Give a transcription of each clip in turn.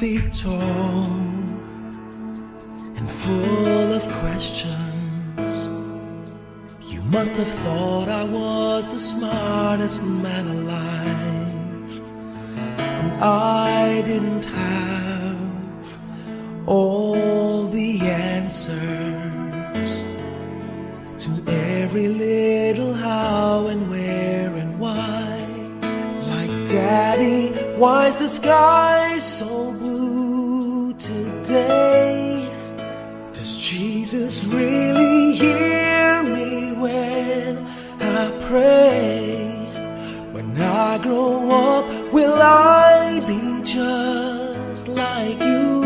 feet tall and full of questions. You must have thought I was the smartest man alive, and I didn't have all the answers to every little how and where and why. Like, Daddy, why is the sky so blue today? Does Jesus really hear me when I pray? When I grow up, will I be just like you?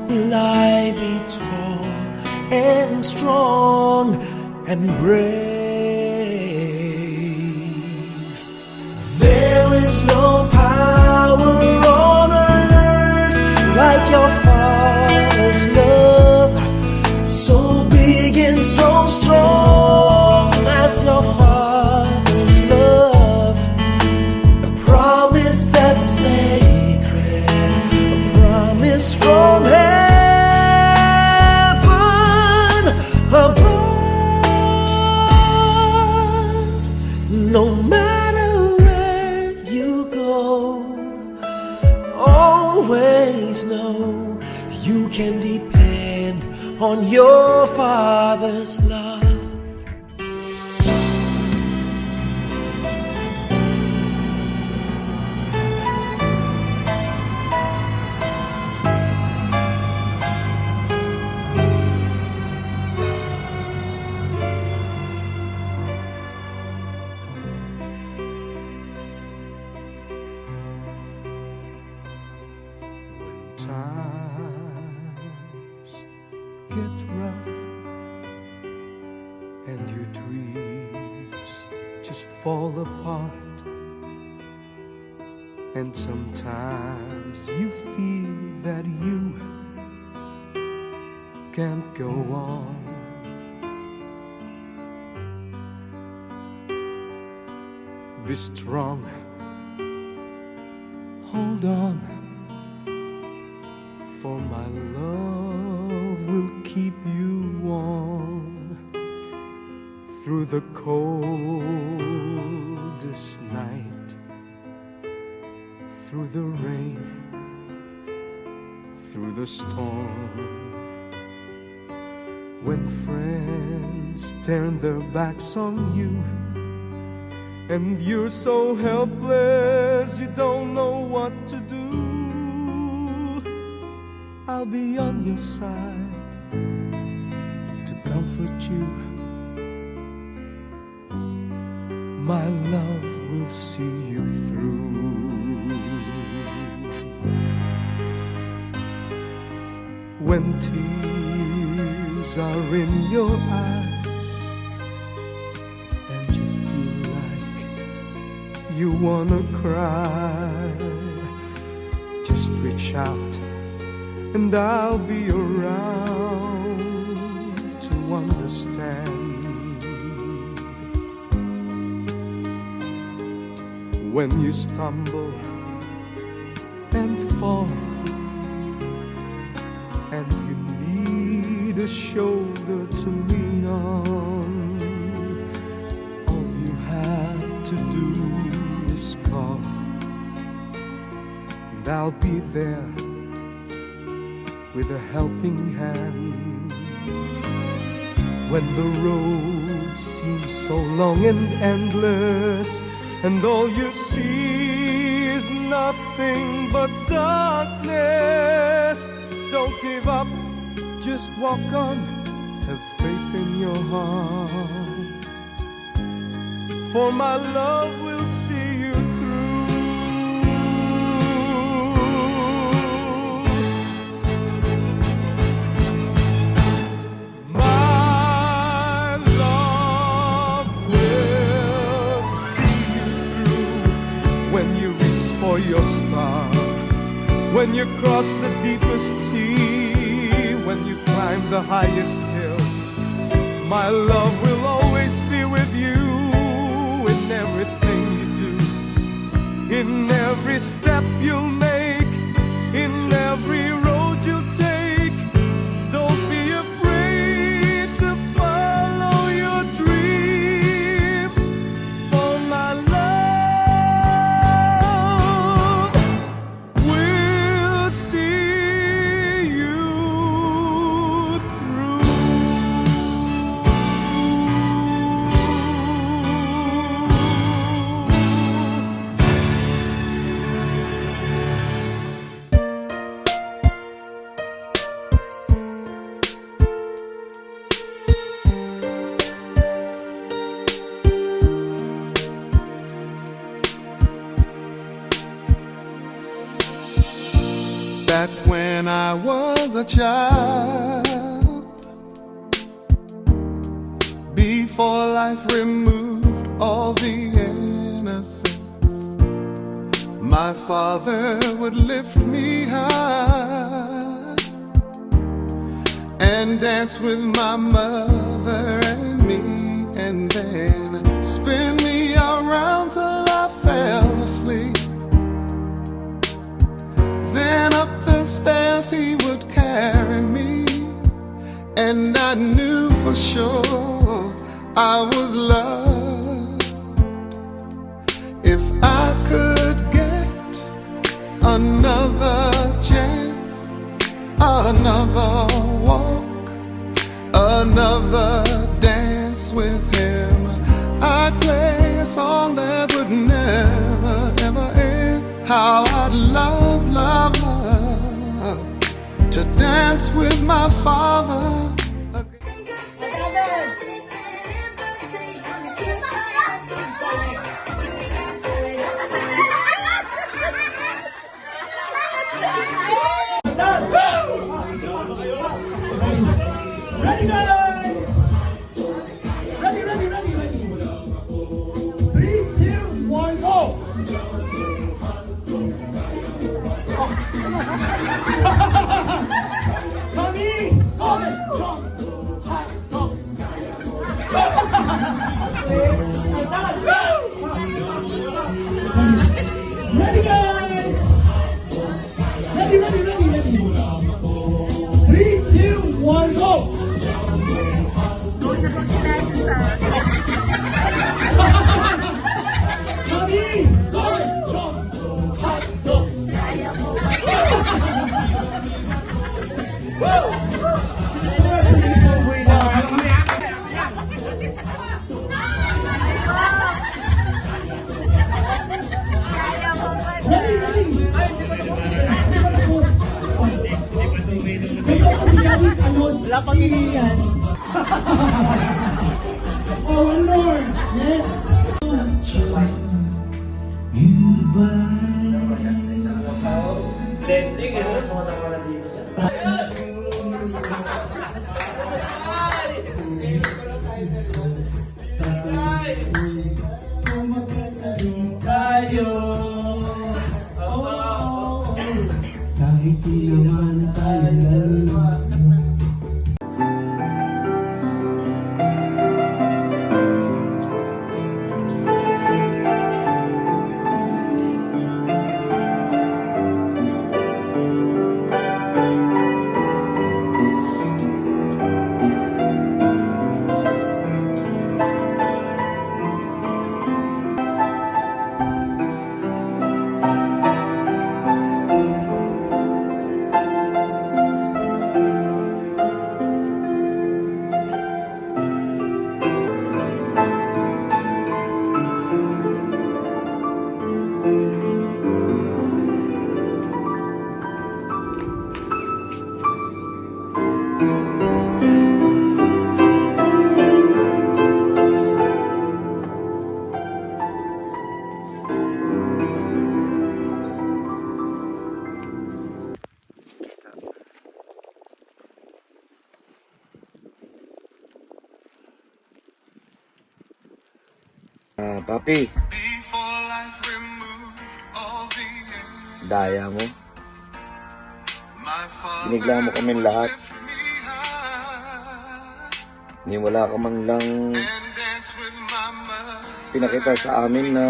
Will I be tall and strong and brave? There is no power on earth like your Father's love, so big and so strong as your Father's love. A promise that's sacred, a promise from heaven above. No matter where you go, always know you can depend on your Father's love. Times get rough and your dreams just fall apart, and sometimes you feel that you can't go on. Be strong, hold on, for my love will keep you warm through the coldest night, through the rain, through the storm. When friends turn their backs on you and you're so helpless you don't know what to do, I'll be on your side to comfort you. My love will see you through. When tears are in your eyes and you feel like you wanna cry, just reach out and I'll be around to understand. When you stumble and fall and you need a shoulder to lean on, all you have to do is call, and I'll be there with a helping hand. When the road seems so long and endless, and all you see is nothing but darkness, don't give up, just walk on, have faith in your heart, for my love will see you through. For your star, when you cross the deepest sea, when you climb the highest hill, my love will always be with you in everything you do, in every step you'll make. Back when I was a child, before life removed all the innocence, my father would lift me high and dance with my mother and me, and then spin me around till I fell asleep. Then up the stairs he would carry me, and I knew for sure I was loved. If I could get another chance, another walk, another dance with him, I'd play a song that would never ever end. How I'd love, love, love to dance with my father. Ready, guys? Ready. 3, 2, 1, go! Tommy, go! Jump, high, go! Ready, guys? Ready. 3, 2, 1, go! Tommy, go! Jump, high, go! Wala pang iniyan. Oh, one more. Yes. Kahit di naman tayo lalo. Papi, Before life removed all the innocence, daya mo. my father Binigla mo kami lahat. would lift me high Ni wala ka man lang and dance with my mother. pinakita sa amin na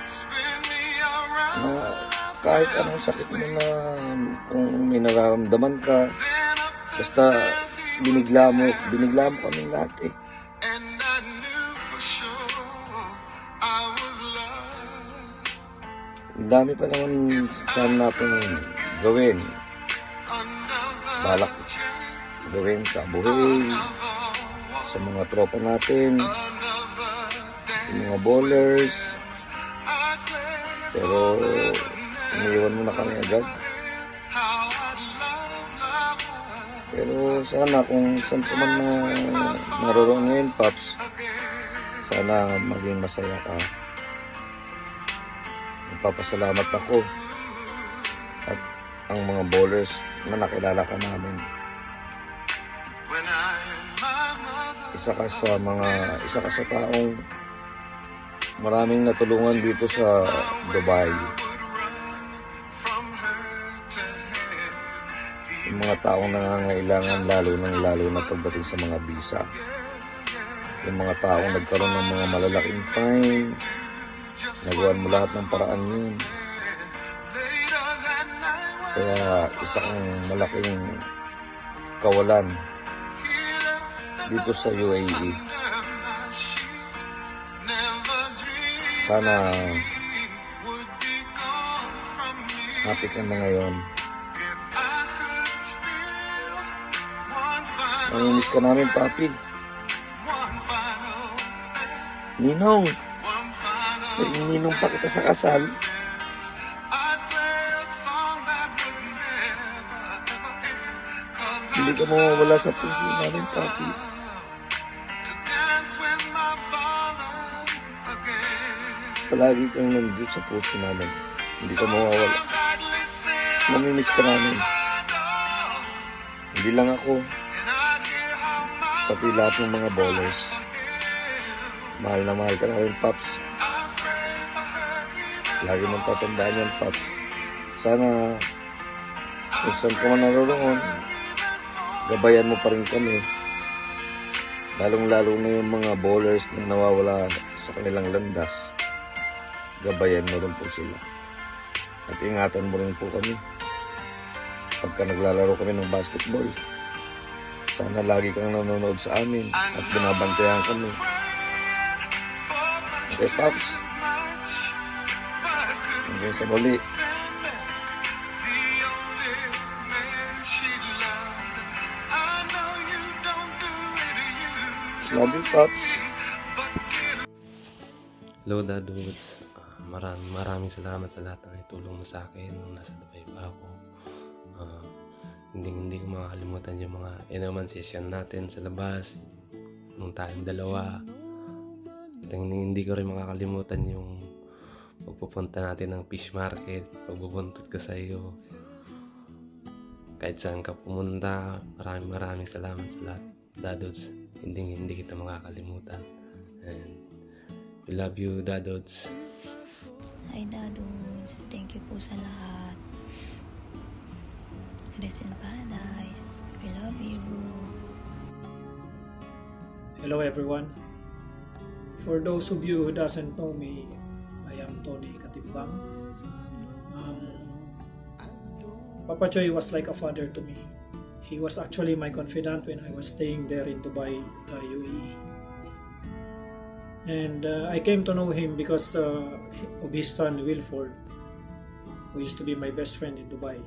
Spin me around na kahit anong sakit mo na kung may nararamdaman ka, basta binigla mo kami lahat eh. and I knew for sure I was loved. Ang dami pa naman sana natin gawin. Balak gawin sa buhay, sa mga tropa natin, yung mga bowlers. Pero iniwan mo na kami agad. Pero sana kung saan ka man na naroon ngayon, Paps, sana maging masaya ka. Nagpapasalamat ako. At ang mga bowlers na nakilala ka namin. When I and my mother Isa ka sa taong maraming natulungan dito sa Dubai. would run from her to hell. Yung mga taong nangangailangan lalo na pagdating sa mga visa. Yung mga taong nagkaroon ng mga malalaking fine, nagawan mo lahat ng paraan yun. Later that night when Kaya isa kang malaking kawalan dito sa UAE. under my sheet, never dreamed Sana would be gone from me. happy ka na ngayon. If I could steal one final, Nanginis ka namin, papi. one final step, Ninong, one final. may ininong pa kita sa kasal. I'd play a song that would never ever end. 'Cause Hindi I'd ka mawawala sa puso namin, papi. to dance with my father again. Palagi kang nandun sa puso namin. Hindi ka mawawala. Sometimes I'd listen Namimiss ka namin. my door, Hindi lang ako, and I'd hear how my pati lahat ng mga bowlers. Mahal na mahal ka namin, Paps. I pray for her even Lagi mong tatandaan yan, Paps. Sana, kung saan ka man naroon, gabayan mo pa rin kami. Lalong-lalo na yung mga bowlers na nawawala sa kanilang landas. Gabayan mo rin po sila. At ingatan mo rin po kami. Pagka naglalaro kami ng basketball, sana lagi kang nanonood sa amin at binabantayan kami. Okay, Paps. Hanggang sa muli. the only man she loved. I know you don't do it, you Love you, Paps. Hello, Dadods. Maraming salamat sa lahat ng itulong mo sa akin nung nasa Dubai pa ako. Hindi ko makakalimutan yung mga inuman session natin sa labas, nung tayong dalawa. At hindi ko rin makakalimutan yung pagpupunta natin ng fish market, pagbubuntot ko sa iyo. Kahit saan ka pumunta, maraming salamat sa lahat, Dadods. Hindi kita makakalimutan. And we love you, Dadods. Hi Dadods, thank you po sa lahat. Rest in paradise. We love you. Hello everyone. For those of you who doesn't know me, I am Tony Katimbang. Papa Choy was like a father to me. He was actually my confidant when I was staying there in Dubai, UAE. And I came to know him because of his son Wilford, who used to be my best friend in Dubai.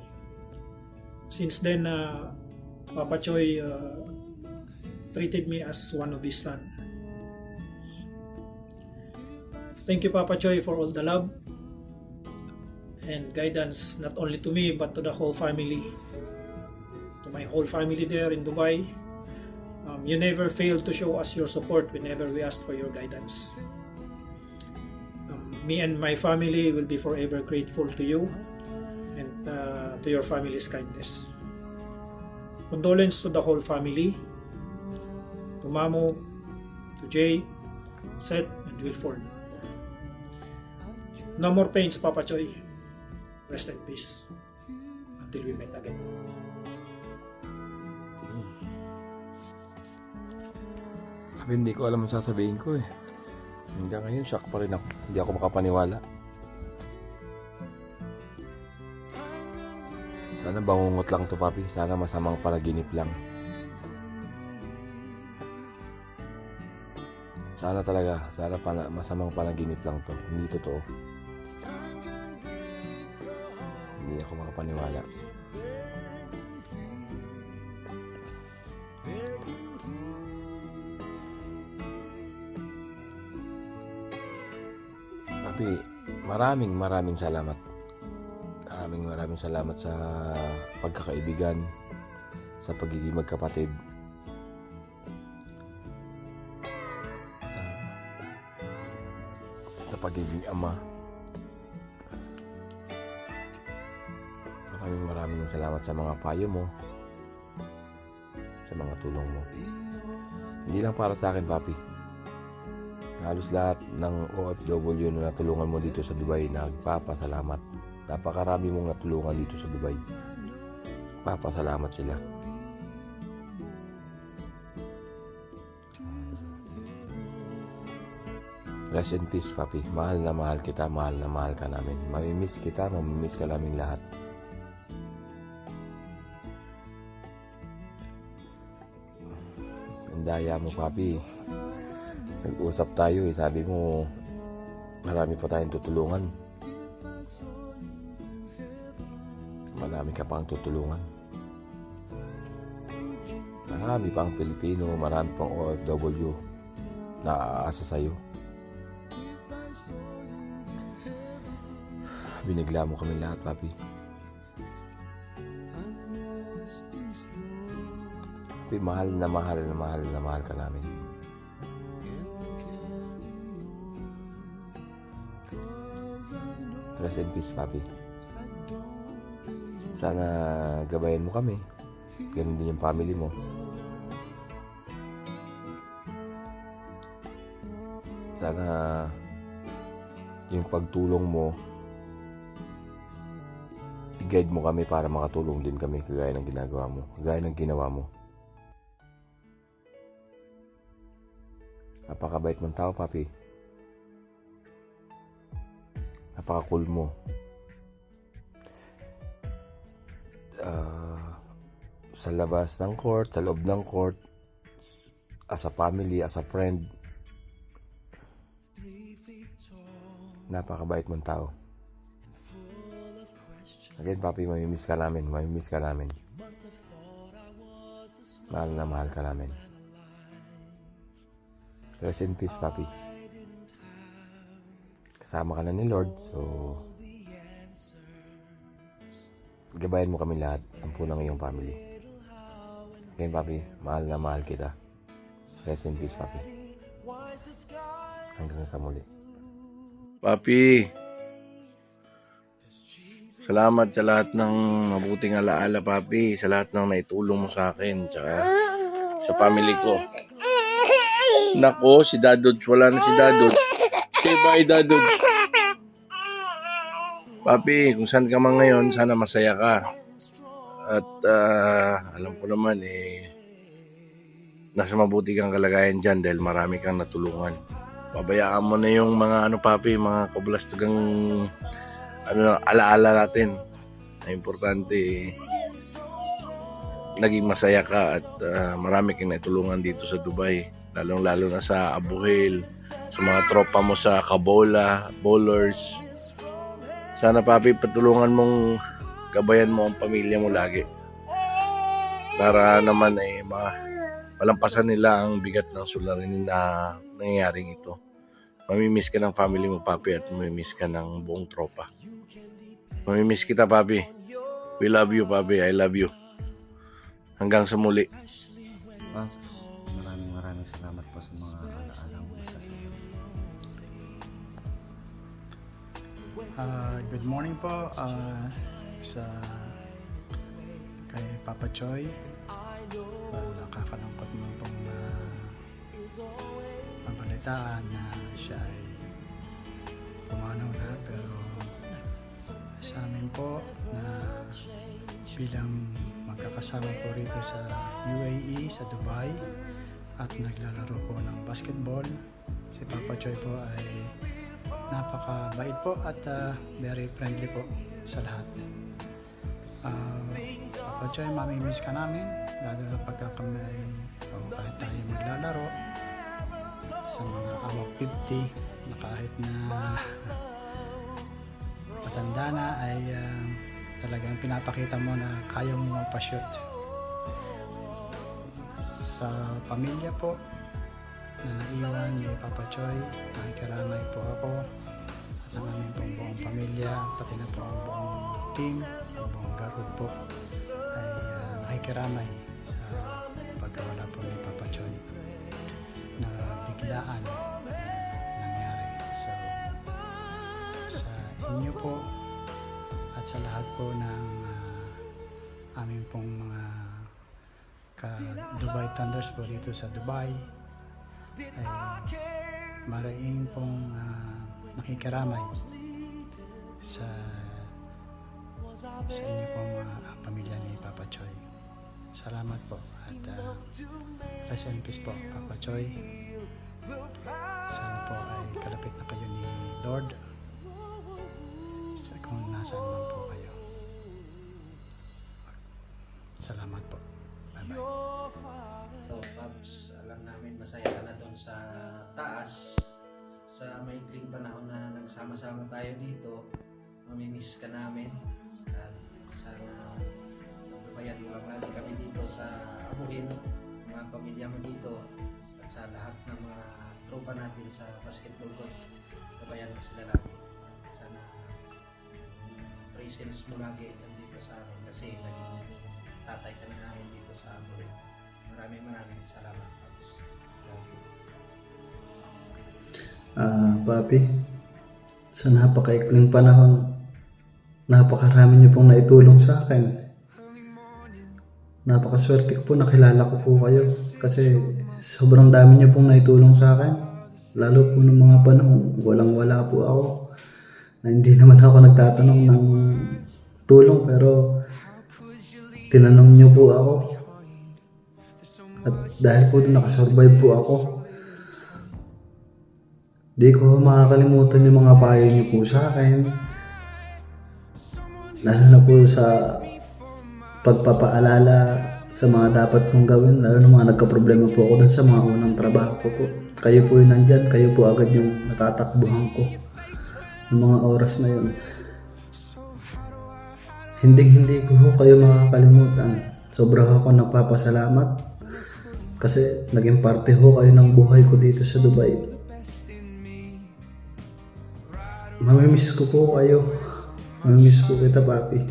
Since then, Papa Choy treated me as one of his son. Thank you, Papa Choy, for all the love and guidance, not only to me but to the whole family, to my whole family there in Dubai. You never failed to show us your support whenever we asked for your guidance. Me and my family will be forever grateful to you and to your family's kindness. Condolence to the whole family, to Mamo, to Jay, Seth, and Wilford. No more pains, Papa Choy. Rest in peace until we meet again. Hindi ko alam ang sasabihin ko eh. Hanggang ngayon, shock pa rin ako. Hindi ako makapaniwala. Sana bangungot lang to, papi. Sana masamang panaginip lang. Sana talaga. Sana masamang panaginip lang to. Hindi totoo. Hindi ako makapaniwala. Papi, maraming salamat. Maraming salamat sa pagkakaibigan, sa pagiging magkapatid. Sa pagiging ama. Maraming salamat sa mga payo mo, sa mga tulong mo. Hindi lang para sa akin, Papi. Halos lahat ng OFW na natulungan mo dito sa Dubai, nagpapasalamat. Napakarami mong natulungan dito sa Dubai. Papasalamat sila. Rest in peace, Papi. Mahal na mahal kita, mahal na mahal ka namin. Mamimiss kita, mamimiss ka namin lahat. Ang daya mo, Papi. Nag-usap tayo sabi mo, marami pa tayong tutulungan. Marami ka pang tutulungan. Marami pang Pilipino, marami pang OFW na aasa sa'yo. Binigla mo kami lahat, Papi. Papi, mahal na mahal na mahal na mahal ka namin. Rest in peace, Papi. Sana gabayan mo kami. Ganun din yung family mo. Sana yung pagtulong mo, i-guide mo kami para makatulong din kami kagaya ng ginagawa mo, kagaya ng ginawa mo. Napakabait mong tao, Papi. Napaka-cool mo. Sa labas ng court, sa loob ng court, as a family, as a friend, napakabait mong tao. Again, Papi, mamimiss ka namin. Mamimiss ka namin. Mahal na mahal ka namin. Rest in peace, Papi. Kasama ka na ni Lord, so gabayan mo kami lahat. Ampo ng iyong family. Again, Papi, mahal na mahal kita. Rest in peace, Papi. Hanggang sa muli. Papi, salamat sa lahat ng mabuting alaala, Papi. Sa lahat ng naitulong mo sa akin, tsaka sa family ko. Nako, si Dadods, wala na si Dadods. Say bye, Dadods. Papi, kung saan ka man ngayon, sana masaya ka. At alam ko naman, nasa mabuti kang kalagayan dyan dahil marami kang natulungan. Pabayaan mo na yung mga Papi, mga kabulastugang alaala natin. Na importante, naging masaya ka at marami kang natulungan dito sa Dubai. Lalong-lalo na sa Abu Hail, sa mga tropa mo sa Kabola, bowlers. Sana, Papi, patulungan mong gabayan mo ang pamilya mo lagi. Para naman malampasan nila ang bigat ng suliranin na nangyayaring ito. Mamimiss ka ng family mo, Papi, at mamimiss ka ng buong tropa. Mamimiss kita, Papi. We love you, Papi. I love you. Hanggang sa muli. Maraming salamat po sa mga alaala mo sa iyo. Good morning po sa kay Papa Choy. Nakakalungkot mo pong pabalitaan na siya ay pumanaw na, pero sa amin po na bilang magkakasama po rito sa UAE, sa Dubai, at naglalaro po ng basketball, si Papa Choy po ay napakabait po at very friendly po sa lahat. Papa Choy, mamimiss ka namin, lalo na pagka kami kahit tayo maglalaro sa mga above 50 na kahit na matanda na ay talagang pinapakita mo na kaya mo magpa-shoot. Sa pamilya po na naiwan ni Papa Choy, nakikiramay po ako at ang aming pong buong pamilya, pati na po ang buong team, ang buong garod po ay nakikiramay sa pagkawala po ni Papa Choy na biglaan nangyari. So sa inyo po at sa lahat po ng amin pong mga Dubai Thunders po dito sa Dubai. Ay maraming pong nakikiramay sa inyo pong mga pamilya ni Papa Choy. Salamat po at rest in peace po, Papa Choy. Sana po ay kalapit na kayo ni Lord kung nasaan man po kayo. Salamat po. Bye-bye. So, Pops, alam namin masaya ka na doon sa taas. Sa maikling panahon na nagsama-sama tayo dito, mamimiss ka namin. At sana gabayan mo lang lagi kami dito sa abuhin, mga pamilya mo dito. At sa lahat ng mga tropa natin sa basketball court, gabayan mo sila lagi. Sana presence mo lagi dito sa amin kasi naging tatay ka na namin dito sa abuhin. Maraming salamat, Pops. Love you. Papi, sa napakaikling panahon, napakarami niyo pong naitulong sa akin. Napakaswerte ko po, nakilala ko po kayo kasi sobrang dami niyo pong naitulong sa akin. Lalo po ng mga panahon, walang-wala po ako. Na hindi naman ako nagtatanong ng tulong pero tinanong niyo po ako. At dahil po doon nakasurvive po ako. Di ko makakalimutan yung mga payo niyo po sa akin. Lalo na po sa pagpapaalala sa mga dapat kong gawin. Lalo na mga nagka-problema po ako dun sa mga unang trabaho ko po. Kayo po yung nandyan. Kayo po agad yung natatakbuhan ko. Ng mga oras na yun. Hindi ko po kayo makakalimutan. Sobra ako nagpapasalamat. Kasi naging parte ho kayo ng buhay ko dito sa Dubai. Mamimiss ko po kayo. Mamimiss po kita, Papi.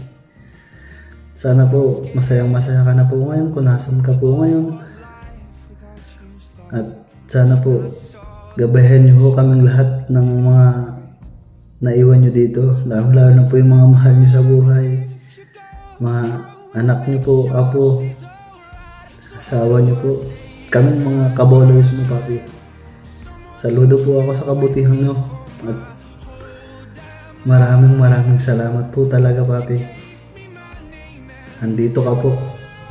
Sana po masayang-masaya ka na po ngayon kung nasan ka po ngayon. At sana po gabayan niyo po kaming lahat ng mga naiwan niyo dito. Lalo na po yung mga mahal niyo sa buhay. Mga anak niyo po, apo, asawa niyo po. Kaming mga kabolers mo, Papi. Saludo po ako sa kabutihan niyo. At maraming salamat po talaga, Papi. Andito ka po.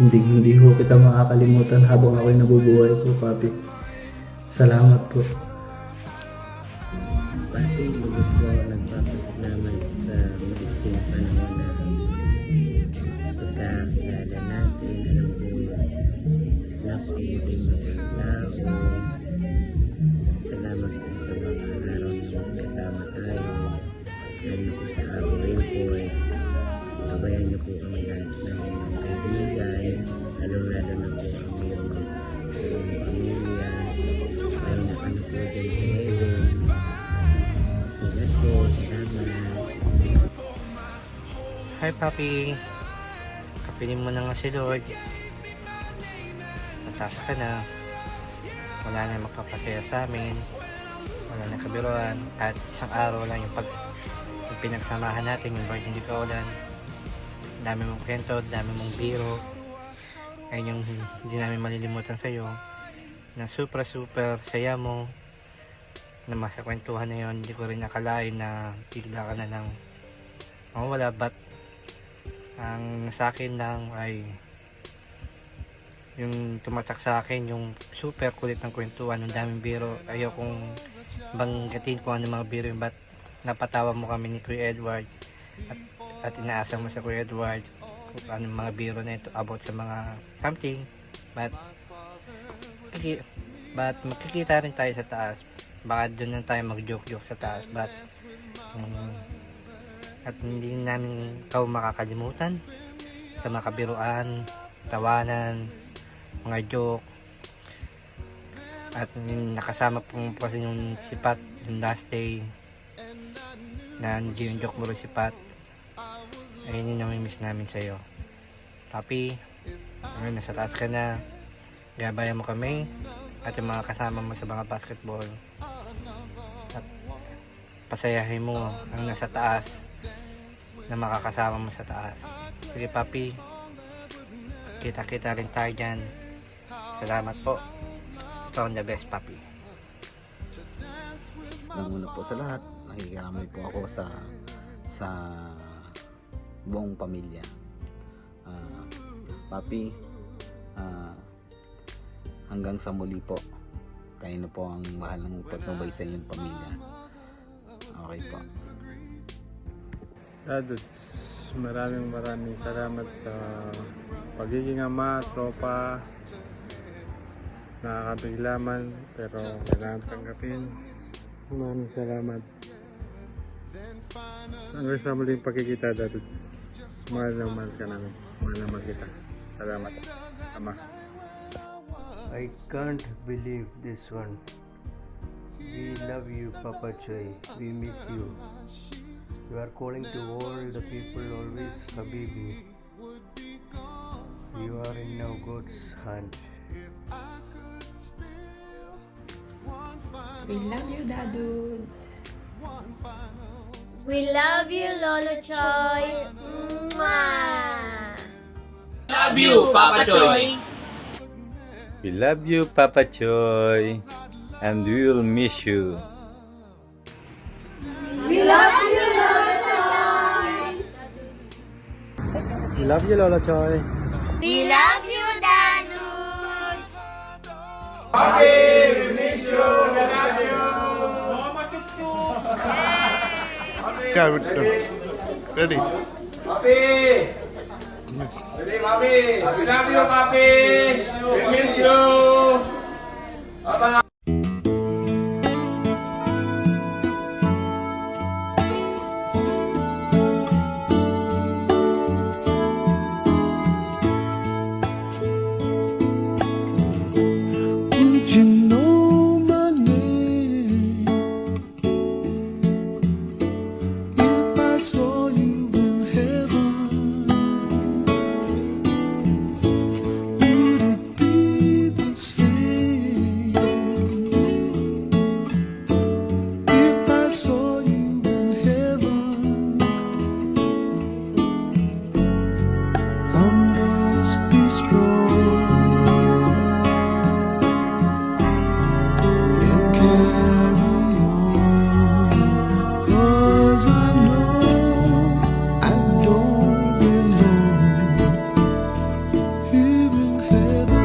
Hindi ko kita makakalimutan habang ako'y nabubuhay po, Papi. Salamat po. Papi, lubos po ako nagpapasalamat sa maliksing panahon na pagkakilala natin. Alam ko, napakabuting mga tao. Salamat po sa mga araw na kasama tayo. Lalo po sa abuhin po, gabayan niyo po ang lahat ng inyong kaibigan, lalo-lalo na po ang inyong pamilya, kayo na ano po dyan sa heaven. Ingat po, salamat. Hi, Papi. Kapilin mo na nga si Lord. Matasa ka na. Wala na magpapasaya sa amin. Wala na kabiruan. At isang araw lang yung pinagsamahan natin yung Virgin de Paulan. Dami mong kwento, dami mong biro. Ayun yung hindi namin malilimutan sa'yo. Na super saya mo. Na masakwentuhan na yun. Hindi ko rin nakalain na bigla ka na ng mawala. But ang sa akin lang ay yung tumatak sa akin yung super kulit ng kwentuhan, ng daming biro. Ayokong banggatin kung ano mga biro yung but napatawa mo kami ni Kuya Edward at inaasam mo sa Kuya Edward kung ano mga biro na ito about sa mga something but makikita rin tayo sa taas, baka doon lang tayo mag-joke sa taas but at hindi namin ikaw makakalimutan sa mga kabiruan, tawanan, mga joke at nakasama po kasi yung si Pat yung last day na hindi yung joke mo rin si Pat. Ayun yung namimiss namin sa'yo, Papi. Ngayon nasa taas ka na, gabayan mo kami at yung mga kasama mo sa mga basketball at pasayahin mo ang nasa taas na makakasama mo sa taas. Sige, Papi, Kita-kita rin tayo dyan. Salamat po. Ito the best, Papi. Una po sa lahat, nakikiramay po ako sa buong pamilya. Papi, hanggang sa muli po. Kayo na po ang mahal ng patnubay sa inyong pamilya. Okay po. Dadudes, maraming salamat sa pagiging ama, tropa. Nakakabigla man, pero kailangan tanggapin. Maraming salamat. Hanggang sa muling pagkikita, Dadudes. Mahal ka namin. Mahal naman kita. Salamat, ama. I can't believe this one. We love you, Papa Choy. We miss you. You are calling to all the people always, Habibi. You are in now God's hand. We love you, Dadudes. We love you, Lolo Choy. Mwah! Love you, Papa Choy. We love you, Papa Choy, and we will miss you. We love you, Lolo Choy. We love you, Lola Choy. We love you, Dadudes. Papi, we miss you. We love you. Yeah, ready. Papi. Ready, Papi. We love you, Papi. We miss you. Bye-bye. Would you know my name if I saw you in heaven? Would it be the same if I saw you in heaven? I must be strong and carry on, 'cause I know I don't belong here in heaven.